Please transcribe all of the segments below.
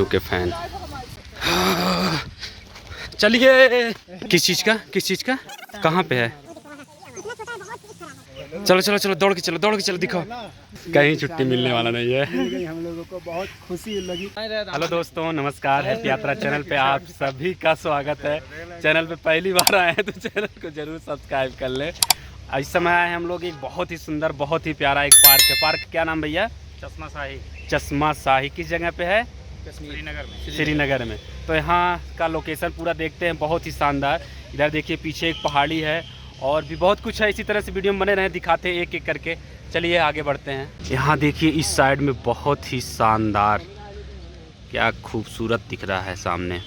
के फैन। चलिए, किस चीज़ का कहाँ पे है? चलो चलो चलो, दौड़ के चलो दिखाओ। कहीं छुट्टी मिलने वाला नहीं है। हम लोगों को बहुत खुशी लगी। हेलो दोस्तों, नमस्कार। हैप्पी यात्रा चैनल पे आप सभी का स्वागत है। चैनल पे पहली बार आए हैं तो चैनल को जरूर सब्सक्राइब कर लें। इस समय आए हैं हम लोग एक बहुत ही सुंदर, बहुत ही प्यारा एक पार्क है। पार्क क्या नाम भैया? चश्मा शाही। किस जगह पे है? श्रीनगर में। तो यहाँ का लोकेशन पूरा देखते हैं, बहुत ही शानदार। इधर देखिए पीछे एक पहाड़ी है और भी बहुत कुछ है। इसी तरह से वीडियो में बने रहें, दिखाते हैं एक एक करके। चलिए आगे बढ़ते हैं। यहाँ देखिए इस साइड में बहुत ही शानदार, क्या खूबसूरत दिख रहा है सामने।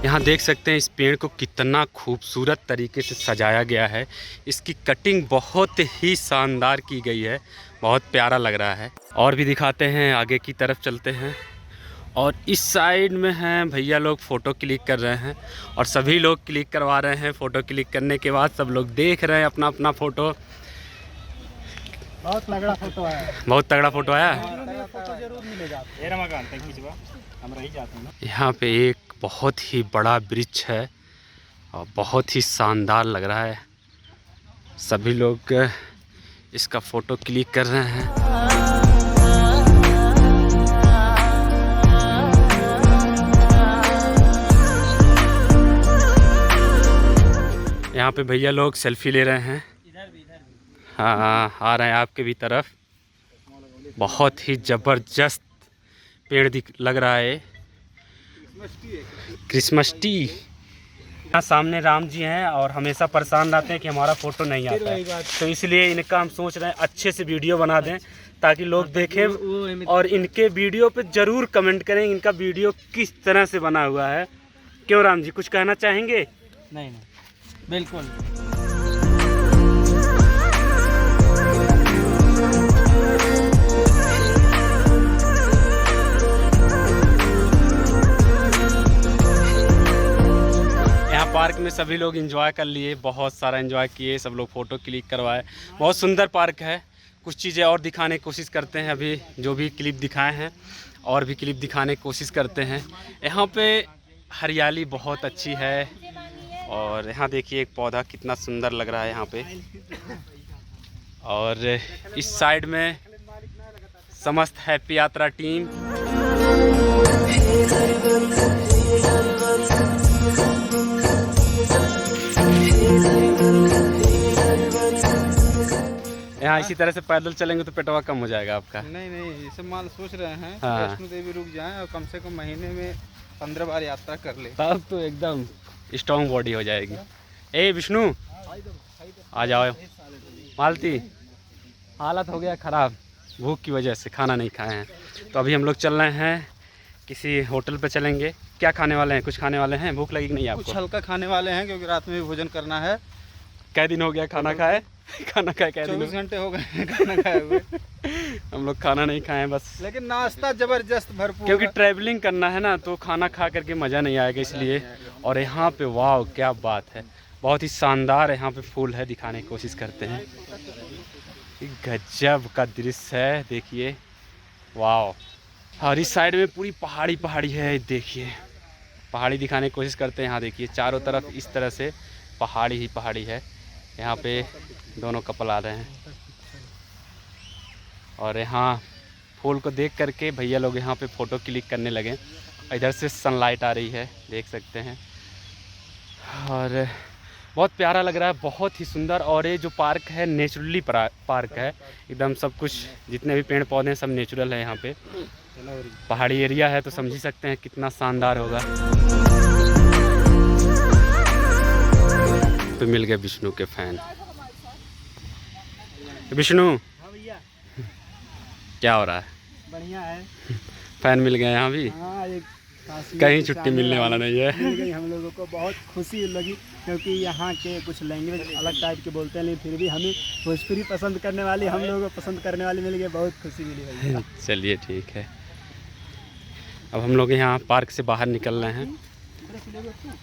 यहाँ देख सकते हैं इस पेड़ को कितना खूबसूरत तरीके से सजाया गया है। इसकी कटिंग बहुत ही शानदार की गई है, बहुत प्यारा लग रहा है। और भी दिखाते हैं, आगे की तरफ चलते हैं। और इस साइड में हैं भैया लोग फ़ोटो क्लिक कर रहे हैं और सभी लोग क्लिक करवा रहे हैं। फ़ोटो क्लिक करने के बाद सब लोग देख रहे हैं अपना अपना फ़ोटो। बहुत तगड़ा फोटो आया। बहुत तगड़ा फ़ोटो आया। फोटो जरूर मिलेगा। यहाँ पे एक बहुत ही बड़ा वृक्ष है और बहुत ही शानदार लग रहा है। सभी लोग इसका फ़ोटो क्लिक कर रहे हैं। यहाँ पे भैया लोग सेल्फी ले रहे हैं। हाँ, आ रहे हैं आपके भी तरफ। बहुत ही ज़बरदस्त पेड़ लग रहा है। Christmas tree. यहाँ सामने राम जी हैं और हमेशा परेशान रहते हैं कि हमारा फ़ोटो नहीं आता है, तो इसलिए इनका हम सोच रहे हैं अच्छे से वीडियो बना दें ताकि लोग देखें और इनके वीडियो पे ज़रूर कमेंट करें इनका वीडियो किस तरह से बना हुआ है। क्यों राम जी, कुछ कहना चाहेंगे? नहीं, बिल्कुल। पार्क में सभी लोग एंजॉय कर लिए, बहुत सारा एंजॉय किए, सब लोग फ़ोटो क्लिक करवाए। बहुत सुंदर पार्क है। कुछ चीज़ें और दिखाने की कोशिश करते हैं। अभी जो भी क्लिप दिखाए हैं और भी क्लिप दिखाने की कोशिश करते हैं। यहाँ पे हरियाली बहुत अच्छी है और यहाँ देखिए एक पौधा कितना सुंदर लग रहा है यहाँ पे। और इस साइड में समस्त हैप्पी यात्रा टीम। यहाँ इसी तरह से पैदल चलेंगे तो पेटवा कम हो जाएगा आपका। नहीं, इसे माल सोच रहे हैं वैष्णो देवी रुक जाएं और कम से कम महीने में 15 बार यात्रा कर ले, तब तो एकदम स्ट्रॉन्ग बॉडी हो जाएगी। ए विष्णु, आ जाओ। मालती, हालत हो गया ख़राब भूख की वजह से, खाना नहीं खाए हैं। तो अभी हम लोग चल रहे हैं, किसी होटल पे चलेंगे। क्या खाने वाले हैं? कुछ खाने वाले हैं? भूख लगी कि नहीं आपको? कुछ हल्का खाने वाले हैं क्योंकि रात में भी भोजन करना है। कै दिन हो गया खाना खाए? खाना खाए कै दिन? 24 घंटे हो गए खाना खाए हुए। हम लोग खाना नहीं खाए हैं बस, लेकिन नाश्ता जबरदस्त भरपूर, क्योंकि ट्रैवलिंग करना है ना, तो खाना खा करके मज़ा नहीं आएगा इसलिए। और यहाँ पे वाह क्या बात है, बहुत ही शानदार यहाँ पे फूल है, दिखाने की कोशिश करते हैं। गजब का दृश्य है, देखिए वाह। और इस साइड में पूरी पहाड़ी है, देखिए पहाड़ी दिखाने की कोशिश करते हैं। यहाँ देखिए चारों तरफ इस तरह से पहाड़ी ही पहाड़ी है। यहाँ पे दोनों कपल आ रहे हैं और यहाँ फूल को देख करके भैया लोग यहाँ पे फ़ोटो क्लिक करने लगे। इधर से सनलाइट आ रही है, देख सकते हैं, और बहुत प्यारा लग रहा है, बहुत ही सुंदर। और ये जो पार्क है नेचुरली पार्क है एकदम। सब कुछ जितने भी पेड़ पौधे हैं सब नेचुरल है। यहाँ पे पहाड़ी एरिया है तो समझ ही सकते हैं कितना शानदार होगा। तो मिल गए विष्णु के फैन। विष्णु, क्या हो रहा है? बढ़िया है। फैन मिल गए यहाँ भी। हाँ, कहीं छुट्टी मिलने वाला नहीं है। मिल गई, हम लोगों को बहुत खुशी लगी क्योंकि यहाँ के कुछ लैंग्वेज अलग टाइप के बोलते हैं, लेकिन फिर भी हमें भोजपुरी पसंद करने वाली, हम लोगों को पसंद करने वाली मिल गई, बहुत खुशी मिली भाई। चलिए ठीक है। अब हम लोग यहाँ पार्क से बाहर निकल रहे हैं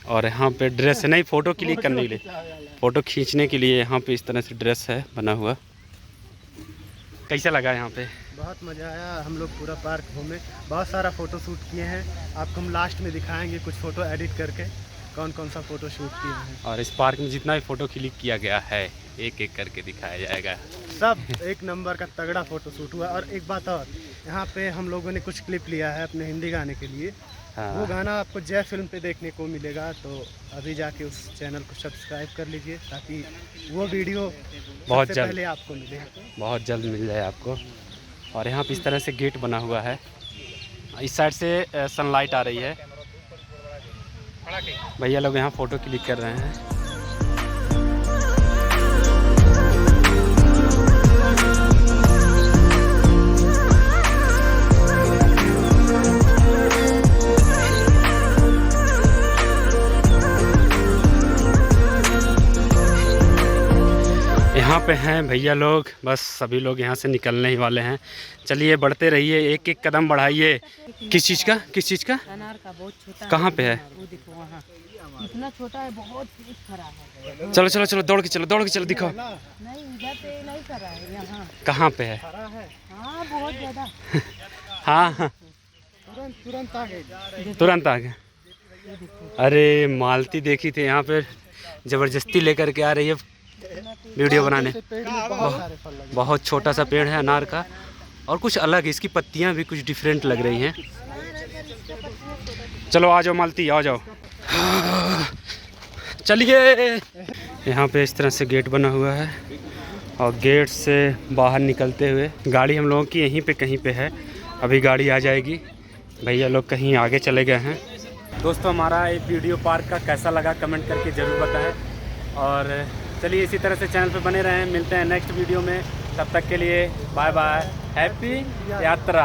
और यहाँ पे ड्रेस है, नहीं फ़ोटो क्लिक करने के लिए, फ़ोटो खींचने के लिए यहाँ पे इस तरह से ड्रेस है बना हुआ। कैसा लगा यहाँ पे? बहुत मज़ा आया, हम लोग पूरा पार्क घूमे, बहुत सारा फ़ोटो शूट किए हैं। आपको हम लास्ट में दिखाएंगे कुछ फ़ोटो एडिट करके कौन कौन सा फ़ोटो शूट किए हैं। और इस पार्क में जितना भी फ़ोटो क्लिक किया गया है एक एक करके दिखाया जाएगा। सब एक नंबर का तगड़ा फ़ोटो शूट हुआ। और एक बात और, यहाँ पे हम लोगों ने कुछ क्लिप लिया है अपने हिंदी गाने के लिए। हाँ। वो गाना आपको जय फिल्म पे देखने को मिलेगा, तो अभी जाके उस चैनल को सब्सक्राइब कर लीजिए ताकि वो वीडियो बहुत सबसे जल्द पहले आपको मिले। बहुत जल्द मिल जाए आपको। और यहाँ पे इस तरह से गेट बना हुआ है, इस साइड से सनलाइट आ रही है। भैया लोग यहाँ फ़ोटो क्लिक कर रहे हैं। यहाँ पे हैं भैया लोग, बस सभी लोग यहाँ से निकलने ही वाले हैं। चलिए बढ़ते रहिए, एक एक कदम बढ़ाइए। किस चीज़ का, किस चीज़ का? अनार का बहुत छोटा कहाँ पे है? वो देखो वहाँ इतना छोटा है, बहुत तेज खरा है। चलो चलो चलो, दौड़ के चलो, दौड़ के चलो, दिखाओ। नहीं इधर पे नहीं खरा है, यहाँ कहाँ पे है? हाँ बहुत ज़्यादा। हाँ हाँ, तुरंत आ गए। तुरंत आ गए। अरे मालती देखी थी यहाँ पे, ज़बरदस्ती लेकर के आ रही है वीडियो बनाने। बहुत छोटा सा पेड़ है अनार का, और कुछ अलग है, इसकी पत्तियाँ भी कुछ डिफरेंट लग रही हैं। चलो आ जाओ मालती, आ जाओ। चलिए। यहाँ पे इस तरह से गेट बना हुआ है, और गेट से बाहर निकलते हुए गाड़ी हम लोगों की यहीं पे कहीं पे है, अभी गाड़ी आ जाएगी। भैया लोग कहीं आगे चले गए हैं। दोस्तों हमारा एक वीडियो पार्क का कैसा लगा कमेंट करके ज़रूर बताएं, और चलिए इसी तरह से चैनल पे बने रहें। मिलते हैं नेक्स्ट वीडियो में, तब तक के लिए बाय बाय, हैप्पी यात्रा।